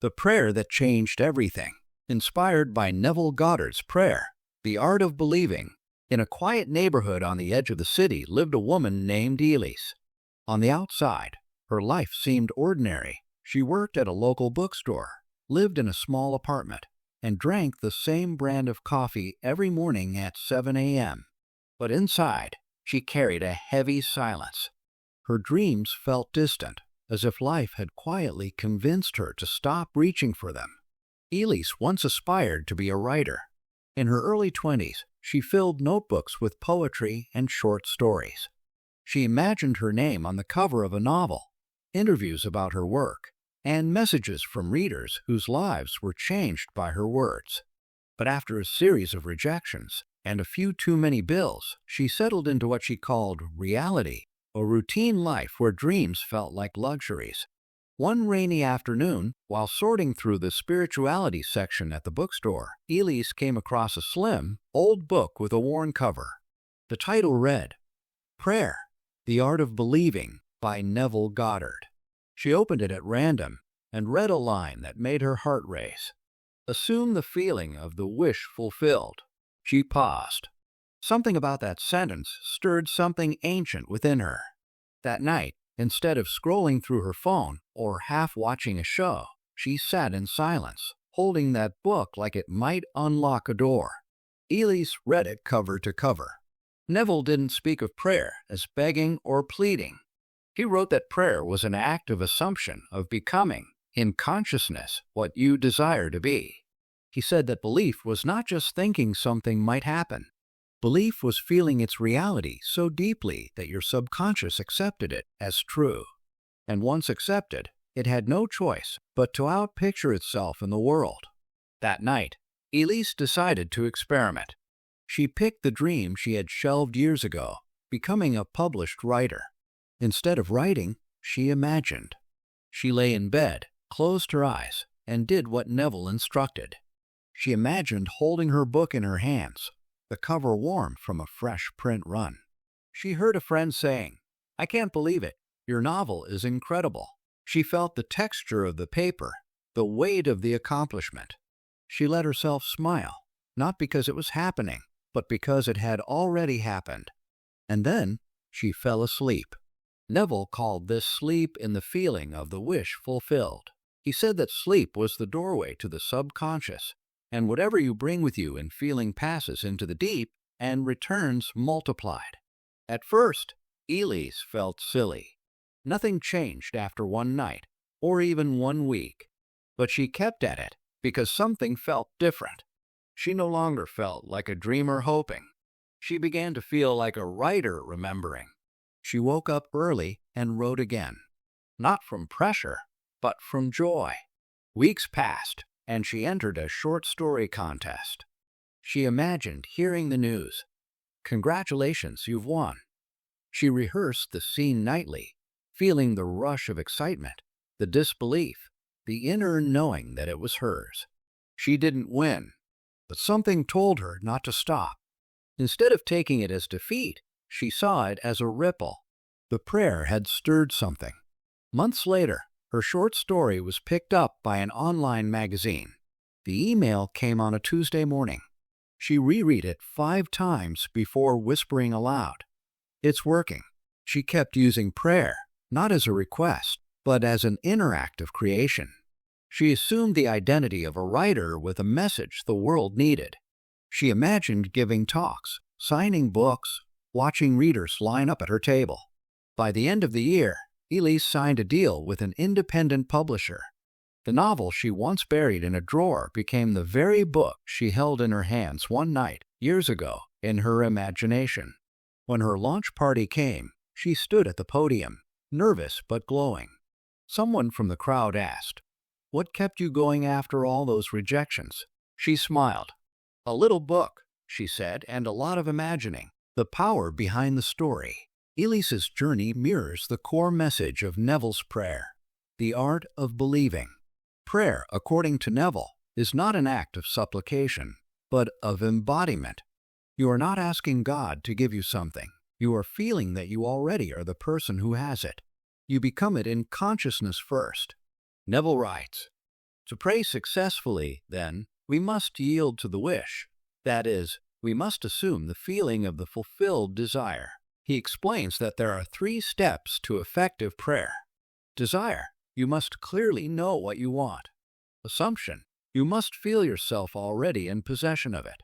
The Prayer That Changed Everything, inspired by Neville Goddard's Prayer, The Art of Believing. In a quiet neighborhood on the edge of the city lived a woman named Elise. On the outside, her life seemed ordinary. She worked at a local bookstore, lived in a small apartment, and drank the same brand of coffee every morning at 7 a.m. But inside, she carried a heavy silence. Her dreams felt distant, as if life had quietly convinced her to stop reaching for them. Elise once aspired to be a writer. In her early 20s, she filled notebooks with poetry and short stories. She imagined her name on the cover of a novel, interviews about her work, and messages from readers whose lives were changed by her words. But after a series of rejections and a few too many bills, she settled into what she called reality, a routine life where dreams felt like luxuries. One rainy afternoon, while sorting through the spirituality section at the bookstore, Elise came across a slim, old book with a worn cover. The title read, Prayer, The Art of Believing by Neville Goddard. She opened it at random and read a line that made her heart race. Assume the feeling of the wish fulfilled. She paused. Something about that sentence stirred something ancient within her. That night, instead of scrolling through her phone or half watching a show, she sat in silence, holding that book like it might unlock a door. Elise read it cover to cover. Neville didn't speak of prayer as begging or pleading. He wrote that prayer was an act of assumption of becoming, in consciousness, what you desire to be. He said that belief was not just thinking something might happen. Belief was feeling its reality so deeply that your subconscious accepted it as true. And once accepted, it had no choice but to outpicture itself in the world. That night, Elise decided to experiment. She picked the dream she had shelved years ago, becoming a published writer. Instead of writing, she imagined. She lay in bed, closed her eyes, and did what Neville instructed. She imagined holding her book in her hands, the cover warm from a fresh print run. She heard a friend saying, "I can't believe it. Your novel is incredible." She felt the texture of the paper, the weight of the accomplishment. She let herself smile, not because it was happening, but because it had already happened. And then she fell asleep. Neville called this sleep in the feeling of the wish fulfilled. He said that sleep was the doorway to the subconscious, and whatever you bring with you in feeling passes into the deep and returns multiplied. At first, Elise felt silly. Nothing changed after one night, or even 1 week. But she kept at it because something felt different. She no longer felt like a dreamer hoping. She began to feel like a writer remembering. She woke up early and wrote again. Not from pressure, but from joy. Weeks passed, and she entered a short story contest. She imagined hearing the news. "Congratulations, you've won." She rehearsed the scene nightly, feeling the rush of excitement, the disbelief, the inner knowing that it was hers. She didn't win, but something told her not to stop. Instead of taking it as defeat, she saw it as a ripple. The prayer had stirred something. Months later, her short story was picked up by an online magazine. The email came on a Tuesday morning. She reread it 5 times before whispering aloud, "It's working." She kept using prayer, not as a request, but as an inner act of creation. She assumed the identity of a writer with a message the world needed. She imagined giving talks, signing books, watching readers line up at her table. By the end of the year, Elise signed a deal with an independent publisher. The novel she once buried in a drawer became the very book she held in her hands one night, years ago, in her imagination. When her launch party came, she stood at the podium, nervous but glowing. Someone from the crowd asked, "What kept you going after all those rejections?" She smiled. "A little book," she said, "and a lot of imagining." The power behind the story. Elise's journey mirrors the core message of Neville's prayer, the art of believing. Prayer, according to Neville, is not an act of supplication, but of embodiment. You are not asking God to give you something. You are feeling that you already are the person who has it. You become it in consciousness first. Neville writes, To pray successfully, then, we must yield to the wish. That is, we must assume the feeling of the fulfilled desire. He explains that there are 3 steps to effective prayer. Desire, you must clearly know what you want. Assumption, you must feel yourself already in possession of it.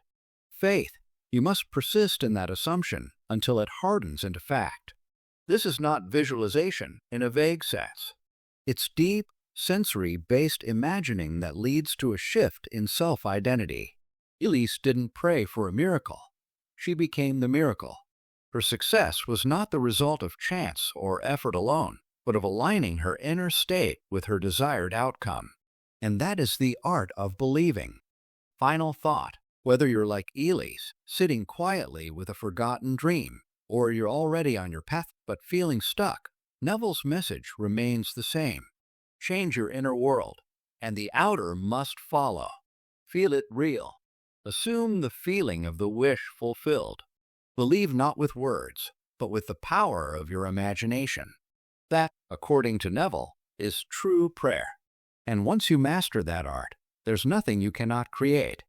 Faith, you must persist in that assumption until it hardens into fact. This is not visualization in a vague sense. It's deep, sensory-based imagining that leads to a shift in self-identity. Elise didn't pray for a miracle. She became the miracle. Her success was not the result of chance or effort alone, but of aligning her inner state with her desired outcome. And that is the art of believing. Final thought, whether you're like Elise, sitting quietly with a forgotten dream, or you're already on your path but feeling stuck, Neville's message remains the same. Change your inner world, and the outer must follow. Feel it real. Assume the feeling of the wish fulfilled. Believe not with words, but with the power of your imagination. That, according to Neville, is true prayer. And once you master that art, there's nothing you cannot create.